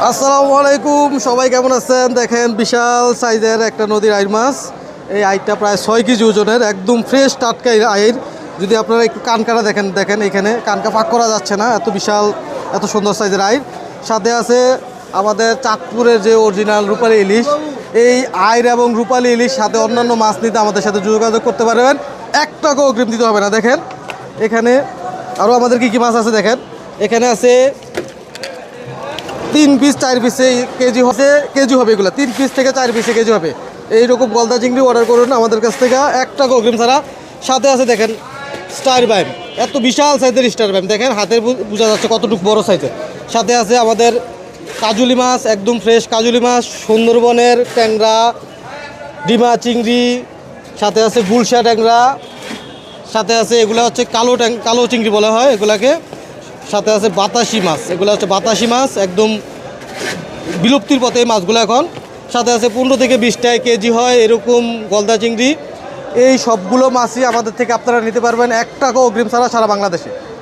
আসসালামু আলাইকুম, সবাই কেমন আছেন? দেখেন বিশাল সাইজের একটা নদীর আইর মাছ। এই আইরটা প্রায় 6 কেজি ওজনের, একদম ফ্রেশ টাটকা আইর। যদি আপনারা একটু কানকাটা দেখেন এখানে কানকা ফাঁক করা যাচ্ছে না, এত বিশাল এত সুন্দর সাইজের আইর। সাথে আছে আমাদের চাঁদপুরের যে অরিজিনাল রূপালী ইলিশ। এই আইর এবং রূপালী ইলিশ সাথে অন্যান্য মাছ নিতে আমাদের সাথে যোগাযোগ করতে পারবেন, 1 টাকাও অগ্রিম দিতে হবে না। দেখেন এখানে আরও আমাদের কী কী মাছ আছে দেখেন। এখানে আছে 3 পিস 4 পিসে কেজি হবে, এগুলো 3 পিস থেকে 4 পিসে কেজি হবে। এইরকম গলদা চিংড়ি অর্ডার করুন আমাদের কাছ থেকে, 1 টাকা অগ্রিম ছাড়া। সাথে আছে দেখেন স্টার বাইম, এত বিশাল সাইজের স্টার বাইম, দেখেন হাতে বোঝা যাচ্ছে কতটুকু বড় সাইজের। সাথে আছে আমাদের কাজুলি মাছ, একদম ফ্রেশ কাজুলি মাছ, সুন্দরবনের ট্যাংরা, ডিমা চিংড়ি, সাথে আছে গুলশা ট্যাংরা, সাথে আছে এগুলো হচ্ছে কালো চিংড়ি বলা হয় এগুলাকে। সাথে আছে বাতাসি মাছ, এগুলো হচ্ছে বাতাসি মাছ, একদম বিলুপ্তির পথে এই মাছগুলো এখন। সাথে আছে 15 থেকে 20 টাকা কেজি হয় এরকম গলদা চিংড়ি। এই সবগুলো মাছই আমাদের থেকে আপনারা নিতে পারবেন 1 টাকা অগ্রিম ছাড়া সারা বাংলাদেশে।